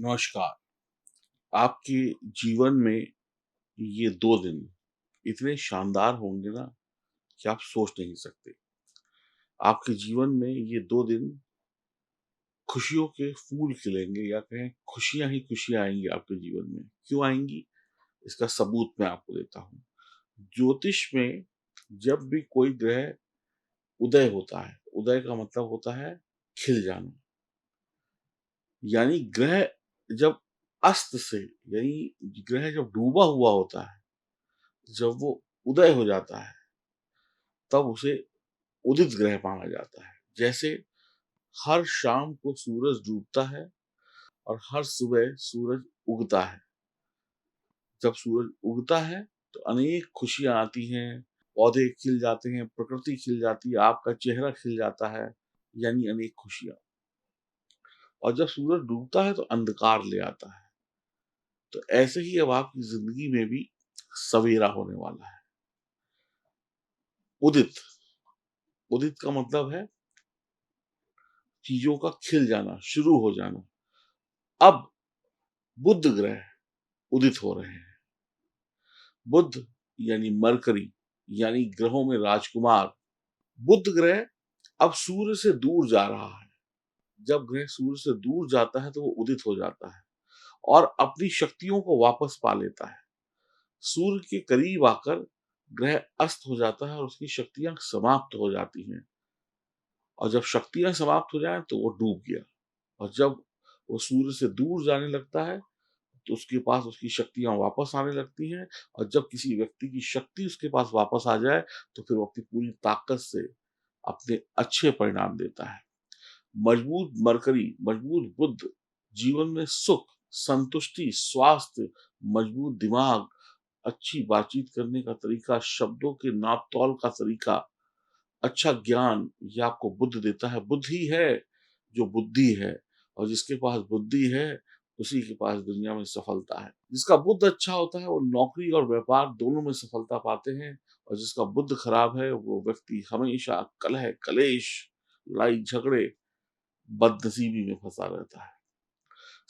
नमस्कार। आपके जीवन में ये 2 दिन इतने शानदार होंगे ना कि आप सोच नहीं सकते। आपके जीवन में ये 2 दिन खुशियों के फूल खिलेंगे या कहें खुशियाँ ही खुशियाँ आएँगी आपके जीवन में। क्यों आएँगी? इसका सबूत मैं आपको देता हूँ। ज्योतिष में जब भी कोई ग्रह उदय होता है, उदय का मतलब होता है खिल जाना। यानी ग्रह जब अस्त से यानी ग्रह जब डूबा हुआ होता है, जब वो उदय हो जाता है, तब उसे उदित ग्रह माना जाता है। जैसे हर शाम को सूरज डूबता है और हर सुबह सूरज उगता है। जब सूरज उगता है, तो अनेक खुशियाँ आती हैं, पौधे खिल जाते हैं, प्रकृति खिल जाती है, आपका चेहरा खिल जाता है, यानी अनेक खुशियाँ। और जब सूरज डूबता है, तो अंधकार ले आता है। तो ऐसे ही अब आपकी ज़िंदगी में भी सवेरा होने वाला है। उदित, उदित का मतलब है चीज़ों का खिल जाना, शुरू हो जाना। अब बुध ग्रह उदित हो रहे हैं। बुध यानी मरकरी यानी ग्रहों में राजकुमार। बुध ग्रह अब सूर्य से दूर जा रहा है। जब ग्रह सूर्य से दूर जाता है तो वो उदित हो जाता है और अपनी शक्तियों को वापस पा लेता है। सूर्य के करीब आकर ग्रह अस्त हो जाता है और उसकी शक्तियाँ समाप्त हो जाती हैं और जब शक्तियाँ समाप्त हो जाएँ तो वो डूब गया और जब वो सूर्य से दूर जाने लगता है तो उसके पास उसकी शक्तियाँ वापस आने लगती हैं और जब किसी व्यक्ति की शक्ति उसके पास वापस आ जाए, तो फिर वो अपनी पूरी ताकत से अपने अच्छे परिणाम देता है। मजबूत मरकरी, मजबूत बुध जीवन में सुख, संतुष्टि, स्वास्थ्य, मजबूत दिमाग, अच्छी बातचीत करने का तरीका, शब्दों के नाप-तौल का तरीका, अच्छा ज्ञान ये आपको बुद्धि देता है। बुद्ध ही है जो बुद्धि है और जिसके पास बुद्धि है उसी के पास दुनिया में सफलता है। जिसका बुद्ध अच्छा होता है वो नौकरी और व्यापार दोनों में सफलता पाते हैं और जिसका बुद्ध खराब है वो व्यक्ति हमेशा कलह, कलेश, लड़ाई झगड़े, बदनसीबी में फंसा रहता है।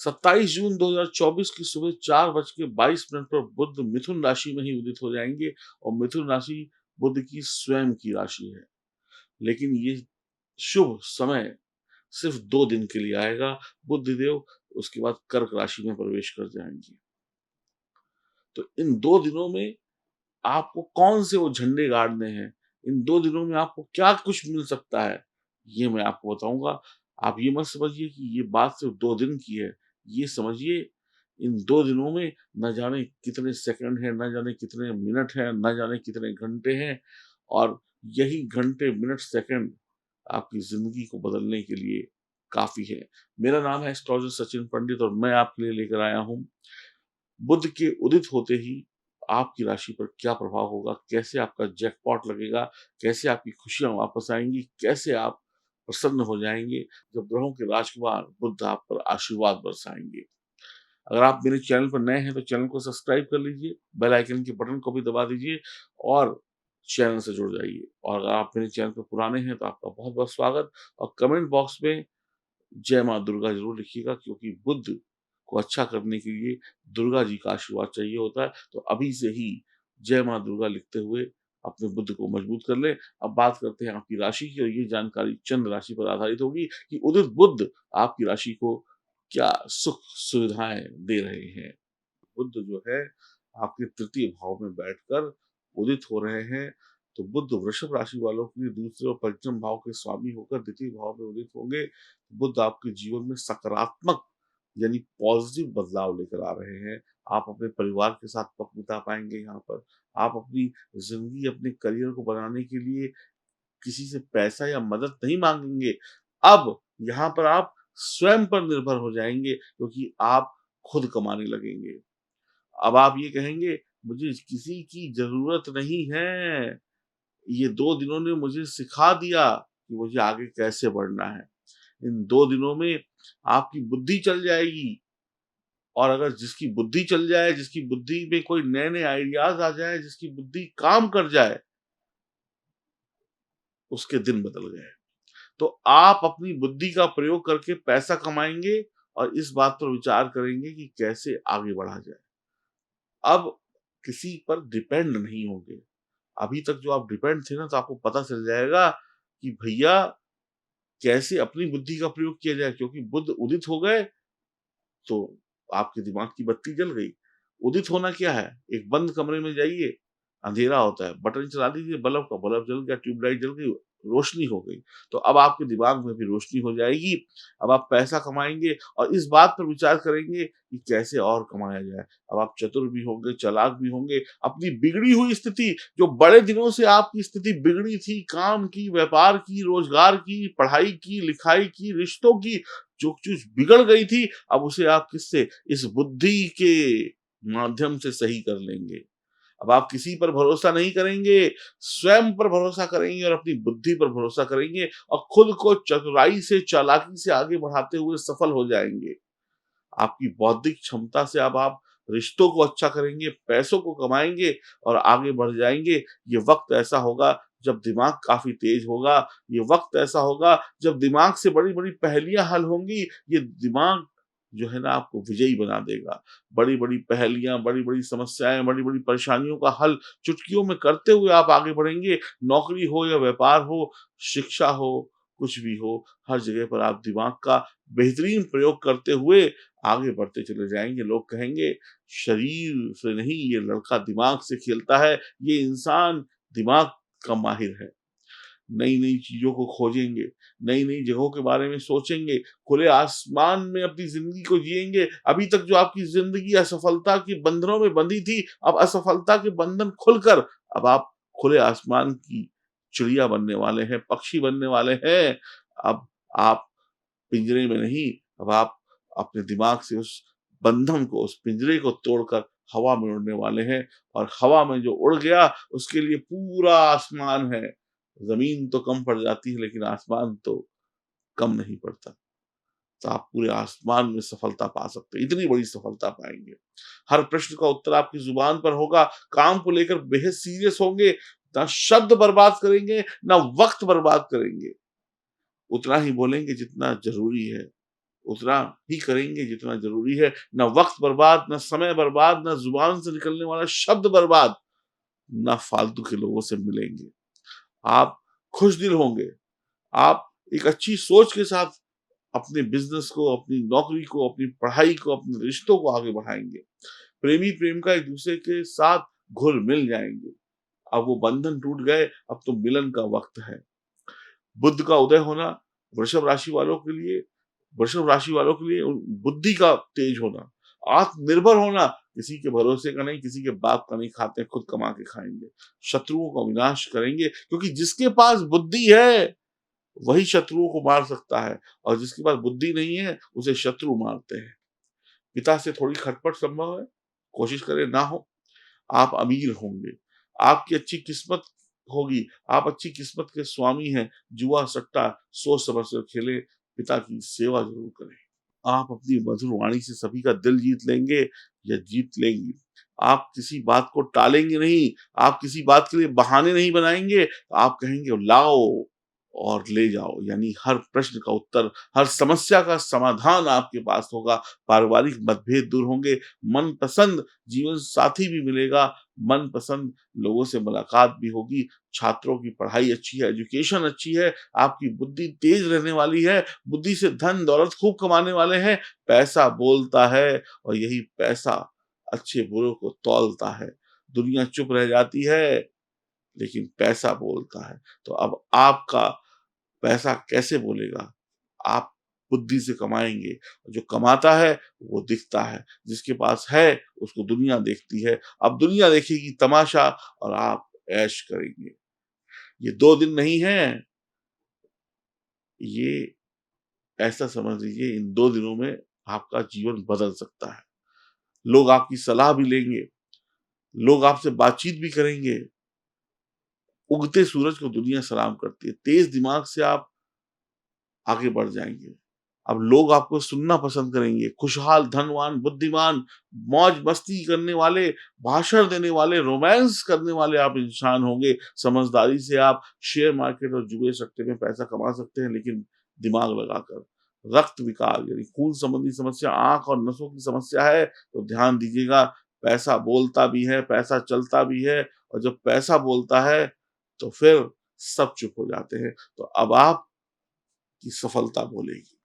27 जून 2024 की सुबह 4:22 पर बुध मिथुन राशि में ही उदित हो जाएंगे और मिथुन राशि बुध की स्वयं की राशि है। लेकिन ये शुभ समय सिर्फ 2 दिन के लिए आएगा। बुधदेव उसके बाद कर्क राशि में प्रवेश कर जाएंगे। तो इन 2 दिनों में आपको कौन से वो झंडे गाड़ने हैं, इन 2 दिनों में आपको क्या कुछ मिल सकता है, ये मैं आपको बताऊँगा। आप ये मत समझिए कि ये बात सिर्फ 2 दिन की है, ये समझिए इन 2 दिनों में न जाने कितने सेकंड हैं, न जाने कितने मिनट हैं, न जाने कितने घंटे हैं और यही घंटे, मिनट, सेकंड आपकी ज़िंदगी को बदलने के लिए काफ़ी है। मेरा नाम है एस्ट्रोलॉजर सचिन पंडित और मैं आपके लिए लेकर आया हूँ बुध के उदित होते ही आपकी राशि पर क्या प्रभाव होगा, कैसे आपका जैकपॉट लगेगा, कैसे आपकी खुशियाँ वापस आएँगी, कैसे आप प्रसन्न हो जाएँगे, जब ग्रहों के राजकुमार बुध आप पर आशीर्वाद बरसाएँगे। अगर आप मेरे चैनल पर नए हैं तो चैनल को सब्सक्राइब कर लीजिए, बेल आइकन के बटन को भी दबा दीजिए और चैनल से जुड़ जाइए। और अगर आप मेरे चैनल पर पुराने हैं तो आपका बहुत-बहुत स्वागत और कमेंट बॉक्स में जय माँ दुर्गा ज़रूर लिखिएगा क्योंकि बुध को अच्छा करने के लिए दुर्गा जी का आशीर्वाद चाहिए होता है। तो अभी से ही जय माँ दुर्गा लिखते हुए अपने बुध को मजबूत कर लें। अब बात करते हैं आपकी राशि की और ये जानकारी चंद्र राशि पर आधारित होगी कि उदित बुध आपकी राशि को क्या सुख सुविधाएँ दे रहे हैं। बुध जो है आपके तृतीय भाव में बैठकर उदित हो रहे हैं, तो बुध वृषभ राशि वालों के लिए दूसरे और पंचम भाव के स्वामी होकर द्वितीय भाव में उदित होंगे। बुध आपके जीवन में सकारात्मक यानी पॉजिटिव बदलाव लेकर आ रहे हैं। आप अपने परिवार के साथ वक़्त बिता पाएँगे यहाँ पर। आप अपनी ज़िंदगी, अपने करियर को बनाने के लिए किसी से पैसा या मदद नहीं माँगेंगे। अब यहाँ पर आप स्वयं पर निर्भर हो जाएँगे क्योंकि आप खुद कमाने लगेंगे। अब आप ये कहेंगे मुझे किसी की ज़रूरत नहीं है। ये 2 दिनों ने मुझे सिखा दिया कि मुझे आगे कैसे बढ़ना है। इन 2 दिनों में आपकी बुद्धि चल जाएगी और अगर जिसकी बुद्धि चल जाए, जिसकी बुद्धि में कोई नए-नए आइडियाज़ आ जाए, जिसकी बुद्धि काम कर जाए, उसके दिन बदल गए। तो आप अपनी बुद्धि का प्रयोग करके पैसा कमाएँगे और इस बात पर विचार करेंगे कि कैसे आगे बढ़ा जाए। अब किसी पर डिपेंड नहीं होंगे। अभी तक जो आप डिपेंड थे ना, तो आपको पता चल जाएगा कि भैया कैसे अपनी बुद्धि का प्रयोग किया जाए, क्योंकि बुध उदित हो गए तो आपके दिमाग की बत्ती जल गई। उदित होना क्या है? एक बंद कमरे में जाइए, अंधेरा होता है, बटन चला दीजिए बल्ब का, बल्ब जल गया, ट्यूबलाइट जल गई, रोशनी हो गई। तो अब आपके दिमाग में भी रोशनी हो जाएगी। अब आप पैसा कमाएँगे और इस बात पर विचार करेंगे कि कैसे और कमाया जाए। अब आप चतुर भी होंगे, चालाक भी होंगे। अपनी बिगड़ी हुई स्थिति, जो बड़े दिनों से आपकी स्थिति बिगड़ी थी, काम की, व्यापार की, रोजगार की, पढ़ाई की, लिखाई की, रिश्तों की, जो चीज़ बिगड़ गई थी, अब उसे आप किससे? इस बुद्धि के माध्यम से सही कर लेंगे। अब आप किसी पर भरोसा नहीं करेंगे, स्वयं पर भरोसा करेंगे और अपनी बुद्धि पर भरोसा करेंगे और खुद को चतुराई से, चालाकी से आगे बढ़ाते हुए सफल हो जाएँगे। आपकी बौद्धिक क्षमता से अब आप रिश्तों को अच्छा करेंगे, पैसों को कमाएँगे और आगे बढ़ जाएँगे। ये वक़्त ऐसा होगा जब दिमाग काफ़ी तेज़ होगा, ये वक़्त ऐसा होगा जब दिमाग से बड़ी-बड़ी पहेलियाँ हल होंगी। ये दिमाग जो है ना आपको विजयी बना देगा। बड़ी-बड़ी पहेलियाँ, बड़ी-बड़ी समस्याएँ, बड़ी-बड़ी परेशानियों का हल चुटकियों में करते हुए आप आगे बढ़ेंगे। नौकरी हो या व्यापार हो, शिक्षा हो, कुछ भी हो, हर जगह पर आप दिमाग का बेहतरीन प्रयोग करते हुए आगे बढ़ते चले जाएँगे। लोग कहेंगे शरीर से नहीं, ये लड़का दिमाग से खेलता है, ये इंसान दिमाग का माहिर है। नई-नई चीज़ों को खोजेंगे, नई-नई जगहों के बारे में सोचेंगे, खुले आसमान में अपनी ज़िंदगी को जिएँगे। अभी तक जो आपकी ज़िंदगी असफलता के बंधनों में बंधी थी, अब असफलता के बंधन खुलकर अब आप खुले आसमान की चिड़िया बनने वाले हैं, पक्षी बनने वाले हैं। अब आप पिंजरे में नहीं, अब आप अपने दिमाग से उस बंधन को, उस पिंजरे को तोड़कर हवा में उड़ने वाले हैं और हवा में जो उड़ गया, उसके लिए पूरा आसमान है। ज़मीन तो कम पड़ जाती है, लेकिन आसमान तो कम नहीं पड़ता। तो आप पूरे आसमान में सफलता पा सकते हैं, इतनी बड़ी सफलता पाएँगे। हर प्रश्न का उत्तर आपकी ज़ुबान पर होगा, काम को लेकर बेहद सीरियस होंगे, ना शब्द बर्बाद करेंगे, ना वक़्त बर्बाद करेंगे। उतना ही बोलेंगे जितना ज़रूरी है। उतना ही करेंगे जितना ज़रूरी है, ना वक़्त बर्बाद, ना समय बर्बाद, ना ज़ुबान से निकलने वाला शब्द बर्बाद, ना फालतू के लोगों से मिलेंगे। आप खुशदिल होंगे, आप एक अच्छी सोच के साथ अपने बिज़नेस को, अपनी नौकरी को, अपनी पढ़ाई को, अपने रिश्तों को आगे बढ़ाएँगे। प्रेमी-प्रेमिका एक-दूसरे के साथ घुल-मिल जाएँगे। अब वो बंधन टूट गए, अब तो मिलन का वक़्त है। बुध का उदय होना वृषभ राशि वालों के लिए वृषभ राशि वालों के लिए बुद्धि का तेज होना, आत्मनिर्भर होना, किसी के भरोसे का नहीं, किसी के बाप का नहीं खाते, खुद कमा के खाएँगे। शत्रुओं का विनाश करेंगे क्योंकि जिसके पास बुद्धि है, वही शत्रुओं को मार सकता है और जिसके पास बुद्धि नहीं है, उसे शत्रु मारते हैं। पिता से थोड़ी खटपट संभव है, कोशिश करें ना हो। आप अमीर होंगे, आपकी अच्छी किस्मत होगी, आप अच्छी किस्मत के स्वामी हैं। जुआ, सट्टा सोच समझ कर खेलें, पिता की सेवा ज़रूर करें। आप अपनी मधुर वाणी से सभी का दिल जीत लेंगे या जीत लेंगी। आप किसी बात को टालेंगे नहीं, आप किसी बात के लिए बहाने नहीं बनाएँगे, आप कहेंगे लाओ और ले जाओ, यानी हर प्रश्न का उत्तर, हर समस्या का समाधान आपके पास होगा, पारिवारिक मतभेद दूर होंगे, मनपसंद जीवन साथी भी मिलेगा, मनपसंद लोगों से मुलाकात भी होगी, छात्रों की पढ़ाई अच्छी है, एजुकेशन अच्छी है, आपकी बुद्धि तेज रहने वाली है, बुद्धि से धन दौलत खूब कमाने वाले हैं, पैसा बोलता है और यही पैसा अच्छे बुरे को तौलता है। दुनिया चुप रह जाती है, लेकिन पैसा बोलता है। तो अब आपका पैसा कैसे बोलेगा? आप बुद्धि से कमाएँगे, जो कमाता है वो दिखता है, जिसके पास है उसको दुनिया देखती है। अब दुनिया देखेगी तमाशा और आप ऐश करेंगे। ये 2 दिन नहीं हैं, ये ऐसा समझ लीजिए इन 2 दिनों में आपका जीवन बदल सकता है। लोग आपकी सलाह भी लेंगे, लोग आपसे बातचीत भी करेंगे। उगते सूरज को दुनिया सलाम करती है। तेज़ दिमाग से आप आगे बढ़ जाएँगे। अब लोग आपको सुनना पसंद करेंगे। खुशहाल, धनवान, बुद्धिमान, मौज-मस्ती करने वाले, भाषण देने वाले, रोमांस करने वाले आप इंसान होंगे। समझदारी से आप शेयर मार्केट और जुए सट्टे में पैसा कमा सकते हैं, लेकिन दिमाग लगाकर। रक्त विकार यानी खून संबंधी समस्या, आँख और नसों की समस्या है तो ध्यान दीजिएगा, पैसा बोलता भी है, पैसा चलता भी है और जब पैसा बोलता है तो फिर सब चुप हो जाते हैं। तो अब आपकी सफलता बोलेगी।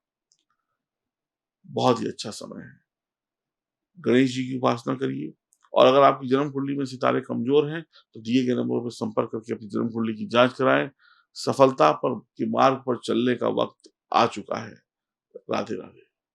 बहुत ही अच्छा समय है। गणेश जी की उपासना करिए और अगर आपकी जन्म कुंडली में सितारे कमज़ोर हैं, तो दिए गए नंबरों पर संपर्क करके अपनी जन्म कुंडली की जाँच कराएँ। सफलता पर के मार्ग पर चलने का वक़्त आ चुका है। राधे-राधे।